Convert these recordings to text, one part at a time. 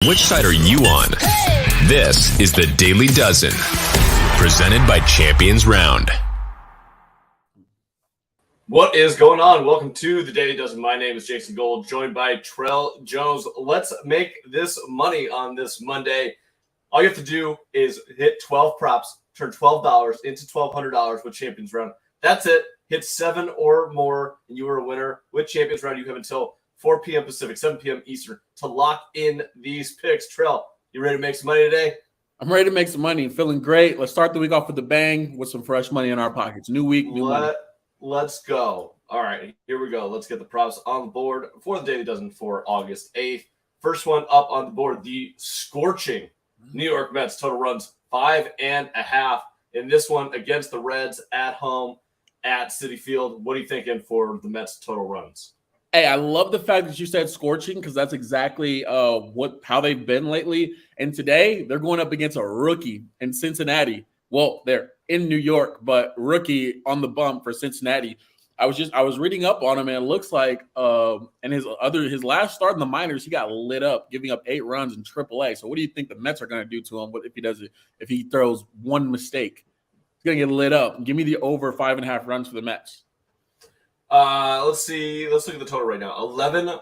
Which side are you on? This is the Daily Dozen, presented by Champions Round. What is going on? Welcome to the Daily Dozen. My name is Jason Gold, joined by Trell Jones. Let's make this money on this Monday. All you have to do is hit 12 props, turn $12 into $1,200 with Champions Round. That's it. Hit 7 or more, and you are a winner. With Champions Round, you have until 4 p.m. Pacific, 7 p.m. Eastern to lock in these picks. Trell, you ready to make some money today? I'm ready to make some money. Feeling great. Let's start the week off with a bang with some fresh money in our pockets. New week, new money. Let's go. All right, here we go. Let's get the props on the board for the Daily Dozen for August 8th. First one up on the board, the scorching New York Mets. Total runs 5.5 in this one against the Reds at home at Citi Field. What are you thinking for the Mets total runs? Hey, I love the fact that you said scorching because that's exactly how they've been lately. And today they're going up against a rookie in Cincinnati. Well, they're in New York, but rookie on the bump for Cincinnati. I was reading up on him, and it looks like and his last start in the minors, he got lit up, giving up 8 runs in AAA. So what do you think the Mets are going to do to him if he throws one mistake? He's going to get lit up. Give me the over 5.5 runs for the Mets. Let's see. Let's look at the total right now. 11%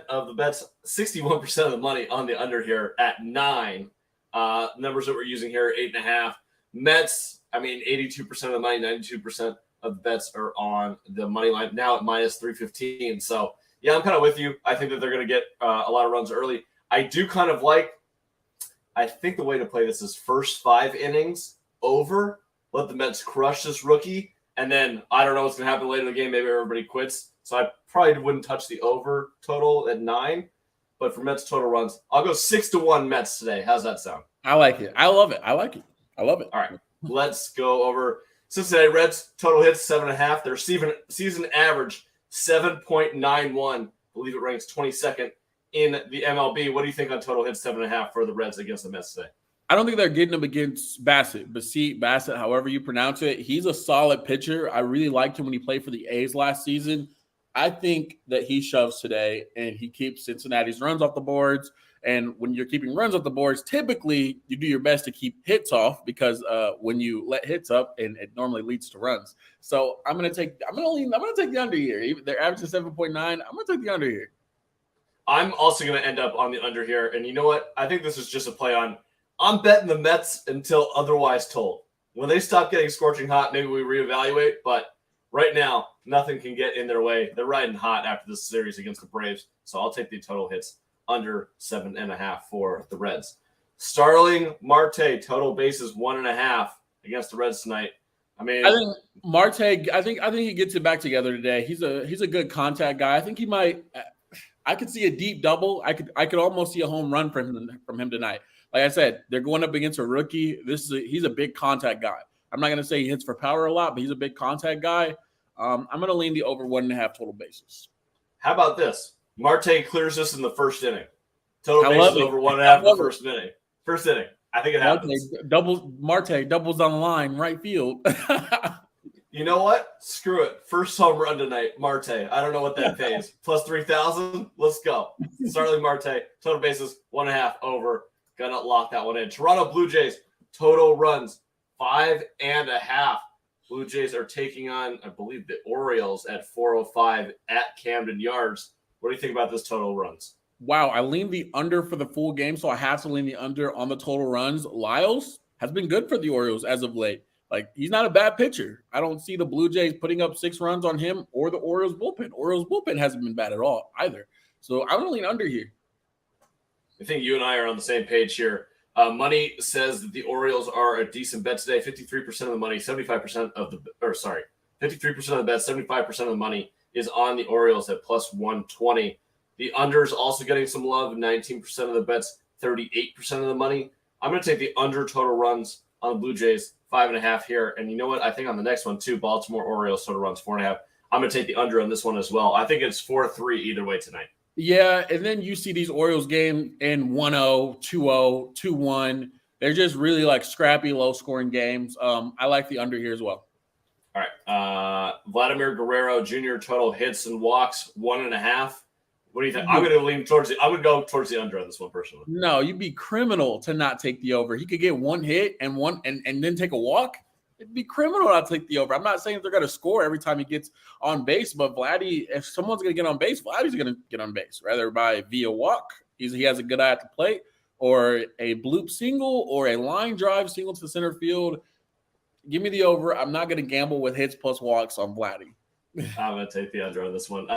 of the bets, 61% of the money on the under here at 9. Numbers that we're using here, 8.5. Mets, 82% of the money, 92% of the bets are on the money line now at minus 315. So, yeah, I'm kind of with you. I think that they're going to get a lot of runs early. I do kind of I think the way to play this is first 5 innings over, let the Mets crush this rookie. And then I don't know what's going to happen later in the game. Maybe everybody quits. So I probably wouldn't touch the over total at 9. But for Mets total runs, I'll go 6-1 Mets today. How's that sound? I like it. I love it. All right. Let's go over Cincinnati Reds. Total hits 7.5. Their season average 7.91. I believe it ranks 22nd in the MLB. What do you think on total hits 7.5 for the Reds against the Mets today? I don't think they're getting him against Bassett, however you pronounce it. He's a solid pitcher. I really liked him when he played for the A's last season. I think that he shoves today, and he keeps Cincinnati's runs off the boards. And when you're keeping runs off the boards, typically you do your best to keep hits off because when you let hits up, and it normally leads to runs. So I'm gonna take the under here. They're averaging 7.9. I'm gonna take the under here. I'm also gonna end up on the under here, and you know what? I think this is just a play on. I'm betting the Mets until otherwise told. When they stop getting scorching hot, maybe we reevaluate. But right now, nothing can get in their way. They're riding hot after this series against the Braves. So I'll take the total hits under 7.5 for the Reds. Starling Marte, total bases 1.5 against the Reds tonight. I think Marte. I think he gets it back together today. He's a good contact guy. I think he might. I could see a deep double. I could almost see a home run from him tonight. Like I said, they're going up against a rookie. He's a big contact guy. I'm not going to say he hits for power a lot, but he's a big contact guy. I'm going to lean the over 1.5 total bases. How about this? Marte clears this in the first inning. Total bases over 1.5 in the first inning. First inning. I think it happens. Marte doubles on the line, right field. You know what? Screw it. First home run tonight, Marte. I don't know what that pays. Plus 3,000. Let's go. Starling Marte. Total bases 1.5 over. Gonna lock that one in. Toronto Blue Jays, total runs 5.5. Blue Jays are taking on, I believe, the Orioles at 4:05 at Camden Yards. What do you think about this total runs? Wow, I leaned the under for the full game, so I have to lean the under on the total runs. Lyles has been good for the Orioles as of late. He's not a bad pitcher. I don't see the Blue Jays putting up 6 runs on him or the Orioles bullpen. Orioles bullpen hasn't been bad at all either. So I'm gonna lean under here. I think you and I are on the same page here. Money says that the Orioles are a decent bet today. 53% of the money, 75% of the 53% of the bet, 75% of the money is on the Orioles at plus 120. The under is also getting some love. 19% of the bets, 38% of the money. I'm going to take the under total runs on the Blue Jays, 5.5 here. And you know what? I think on the next one too, Baltimore Orioles total runs 4.5. I'm going to take the under on this one as well. I think it's 4-3 either way tonight. Yeah, and then you see these Orioles game in 1-0, 2-0, 2-1. They're just really scrappy, low-scoring games. I like the under here as well. All right. Vladimir Guerrero Jr. total hits and walks 1.5. What do you think? I'm going to go towards the under on this one personally. No, you'd be criminal to not take the over. He could get one hit and then take a walk. It'd be criminal not to take the over. I'm not saying they're going to score every time he gets on base, but Vladdy, if someone's going to get on base, Vladdy's going to get on base, whether via walk. He has a good eye at the plate, or a bloop single, or a line drive single to the center field. Give me the over. I'm not going to gamble with hits plus walks on Vladdy. I'm going to take the under on this one.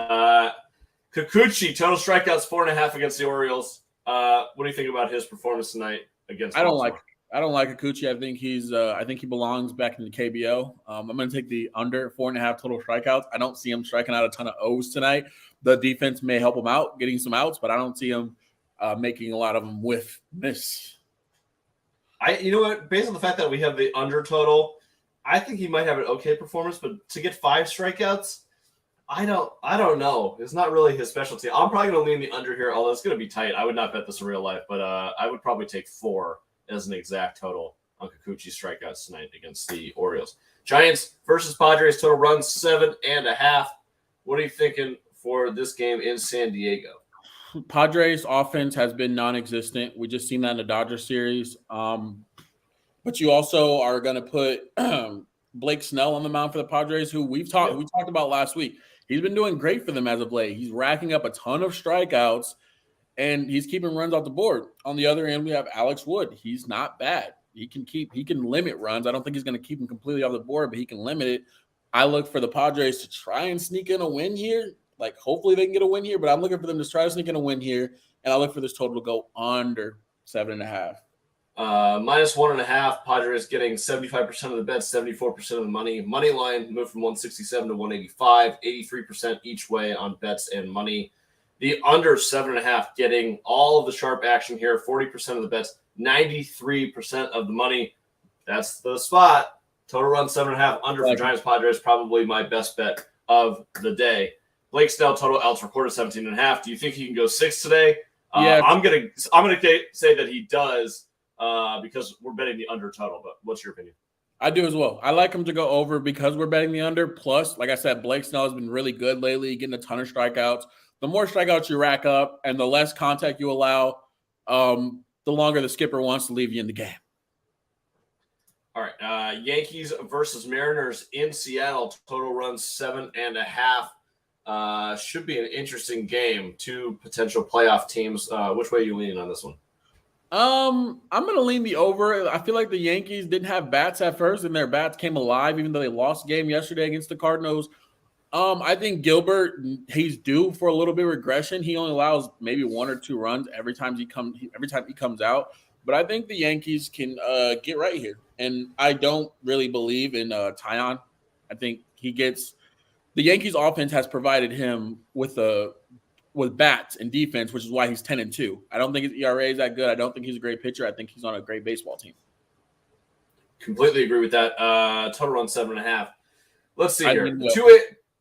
Kikuchi, total strikeouts 4.5 against the Orioles. What do you think about his performance tonight against Baltimore? I don't like Kikuchi. I think he belongs back in the KBO. I'm going to take the under 4.5 total strikeouts. I don't see him striking out a ton of O's tonight. The defense may help him out, getting some outs, but I don't see him making a lot of them with this. You know what? Based on the fact that we have the under total, I think he might have an okay performance, but to get 5 strikeouts, I don't know. It's not really his specialty. I'm probably going to lean the under here, although it's going to be tight. I would not bet this in real life, but I would probably take 4 as an exact total on Kikuchi's strikeouts tonight against the Orioles. Giants versus Padres, total runs 7.5. What are you thinking for this game in San Diego? Padres offense has been non-existent. We just seen that in the Dodgers series. But you also are going to put Blake Snell on the mound for the Padres, who we talked about last week. He's been doing great for them as of late. He's racking up a ton of strikeouts, and he's keeping runs off the board. On the other end, we have Alex Wood. He's not bad. He can limit runs. I don't think he's going to keep them completely off the board, but he can limit it. I look for the Padres to try and sneak in a win here. Like, hopefully they can get a win here, but I'm looking for them to try to sneak in a win here, and I look for this total to go under 7.5. Minus 1.5. Padres getting 75% of the bets, 74% of the money. Money line moved from 167 to 185, 83% each way on bets and money. The under 7.5 getting all of the sharp action here, 40% of the bets, 93% of the money. That's the spot. Total run 7.5 under for Giants Padres, probably my best bet of the day. Blake Snell total outs recorded 17.5. Do you think he can go 6 today? Yeah, I'm gonna say that he does because we're betting the under total. But what's your opinion? I do as well. I like him to go over because we're betting the under. Plus, like I said, Blake Snell has been really good lately, getting a ton of strikeouts. The more strikeouts you rack up and the less contact you allow, the longer the skipper wants to leave you in the game. All right, Yankees versus Mariners in Seattle. Total runs 7.5. Should be an interesting game. 2 potential playoff teams. Which way are you leaning on this one? I'm going to lean the over. I feel like the Yankees didn't have bats at first, and their bats came alive, even though they lost a game yesterday against the Cardinals. I think Gilbert, he's due for a little bit of regression. He only allows maybe 1 or 2 runs every time he comes out. But I think the Yankees can get right here. And I don't really believe in Taillon. I think the Yankees offense has provided him with bats and defense, which is why he's 10-2. I don't think his ERA is that good. I don't think he's a great pitcher. I think he's on a great baseball team. Completely agree with that. Total run 7.5. Let's see here.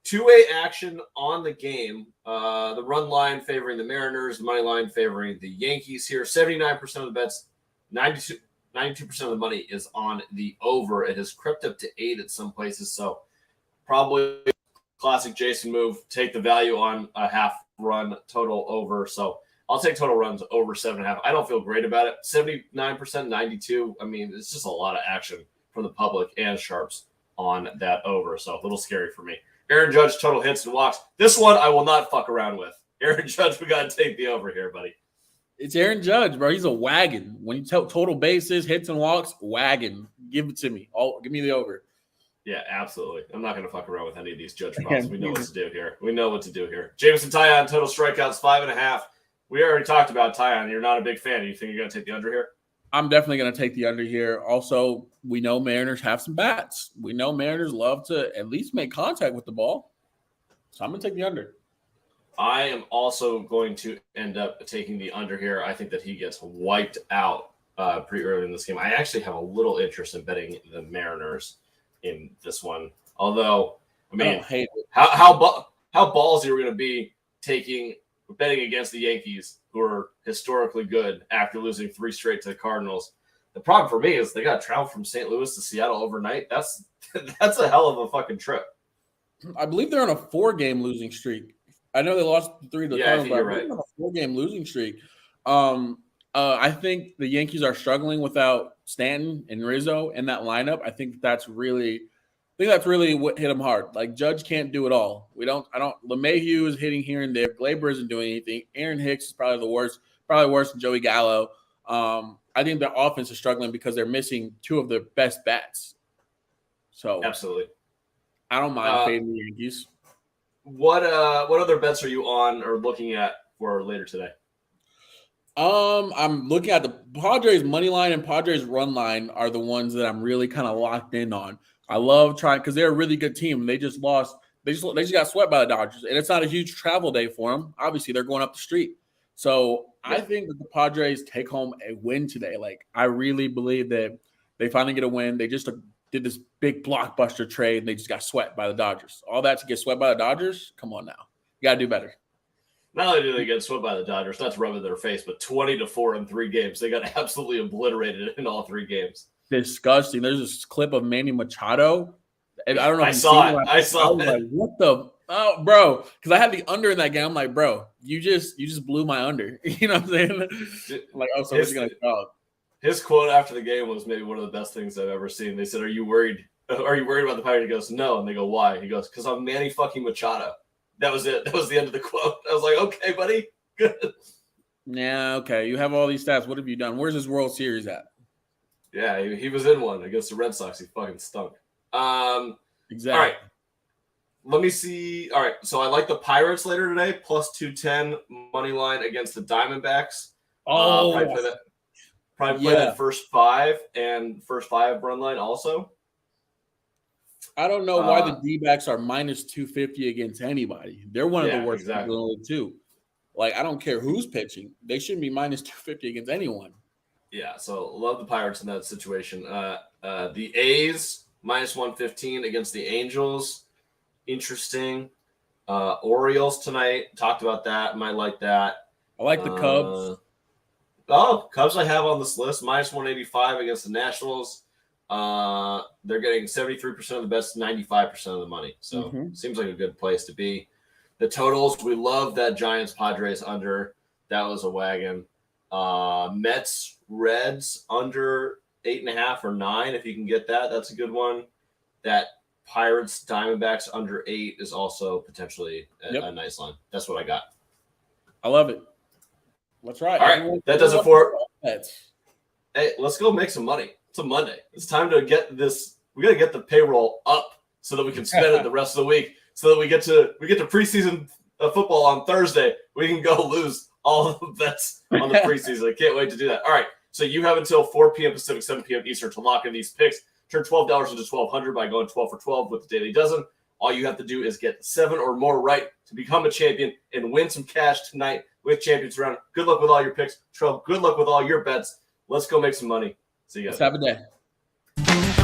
Two-way action on the game. The run line favoring the Mariners, the money line favoring the Yankees here. 79% of the bets, 92% of the money is on the over. It has crept up to 8 at some places, so probably classic Jason move. Take the value on a half run total over. So I'll take total runs over 7.5. I don't feel great about it. 79%, 92. I mean, it's just a lot of action from the public and sharps on that over. So a little scary for me. Aaron Judge, total hits and walks. This one I will not fuck around with. Aaron Judge, we got to take the over here, buddy. It's Aaron Judge, bro. He's a wagon. When you tell total bases, hits and walks, wagon. Give it to me. Give me the over. Yeah, absolutely. I'm not going to fuck around with any of these Judge props. We know what to do here. Jameson Taillon, total strikeouts 5.5. We already talked about Taillon. You're not a big fan. You think you're going to take the under here? I'm definitely going to take the under here. Also, we know Mariners have some bats. We know Mariners love to at least make contact with the ball. So I'm going to take the under. I am also going to end up taking the under here. I think that he gets wiped out pretty early in this game. I actually have a little interest in betting the Mariners in this one. Although, I mean, how ballsy are we going to be betting against the Yankees, who are historically good after losing 3 straight to the Cardinals? The problem for me is they got to travel from St. Louis to Seattle overnight. That's a hell of a fucking trip. I believe they're on a 4-game losing streak. I know they lost 3 to the Yeah, I Cardinals, think but you're they're right. on a 4-game losing streak. I think the Yankees are struggling without Stanton and Rizzo in that lineup. I think that's really what hit them hard. Like Judge can't do it all. LeMahieu is hitting here and there. Glaber isn't doing anything. Aaron Hicks is probably worse than Joey Gallo. I think the offense is struggling because they're missing 2 of their best bats. So Absolutely. I don't mind fading the Yankees. What other bets are you on or looking at for later today? I'm looking at the Padres money line and Padres run line are the ones that I'm really kind of locked in on. I love trying because they're a really good team. They just lost. They just got swept by the Dodgers, and it's not a huge travel day for them. Obviously, they're going up the street. So Yeah. I think that the Padres take home a win today. Like I really believe that they finally get a win. They just did this big blockbuster trade, and they just got swept by the Dodgers. All that to get swept by the Dodgers? Come on now, you got to do better. Not only do they get swept by the Dodgers, not to rub it in their face, but 20-4 in 3 games. They got absolutely obliterated in all 3 games. Disgusting. There's this clip of Manny Machado. And I don't know. I saw it. I saw was it. like, what the? Oh, bro. Because I had the under in that game. I'm like, bro, you just blew my under. You know what I'm saying? I'm like, oh, so what's going to go? His quote after the game was maybe one of the best things I've ever seen. They said, "Are you worried? Are you worried about the Pirates?" He goes, "No." And they go, "Why?" He goes, "Because I'm Manny fucking Machado." That was it. That was the end of the quote. I was like, okay, buddy. Good. Yeah, okay. You have all these stats. What have you done? Where's this World Series at? Yeah, he was in one against the Red Sox. He fucking stunk. Exactly. All right. Let me see. All right. So I like the Pirates later today, plus 210 money line against the Diamondbacks. Probably play that first 5 and first 5 run line also. I don't know why the D-backs are minus 250 against anybody. They're one of the worst people in the too. Like, I don't care who's pitching. They shouldn't be minus 250 against anyone. Yeah, so love the Pirates in that situation. The A's, minus 115 against the Angels. Interesting. Orioles tonight. Talked about that. Might like that. I like the Cubs. Cubs I have on this list. Minus 185 against the Nationals. They're getting 73% of the best, 95% of the money. So seems like a good place to be. The totals, we love that Giants Padres under. That was a wagon. Mets Reds under 8.5 or 9. If you can get that, that's a good one. That Pirates Diamondbacks under 8 is also potentially a nice line. That's what I got. I love it. That's right. All right, that does it for Mets. Hey, let's go make some money. It's a Monday. It's time to get this. We got to get the payroll up so that we can spend it the rest of the week. So that we get to preseason football on Thursday. We can go lose all of the bets on the preseason. I can't wait to do that. All right. So you have until 4 p.m. Pacific, 7 p.m. Eastern to lock in these picks. Turn $12 into $1,200 by going 12 for 12 with the Daily Dozen. All you have to do is get 7 or more right to become a champion and win some cash tonight with Champions Round. Good luck with all your picks. Trell, good luck with all your bets. Let's go make some money. See you guys. Let's have a day.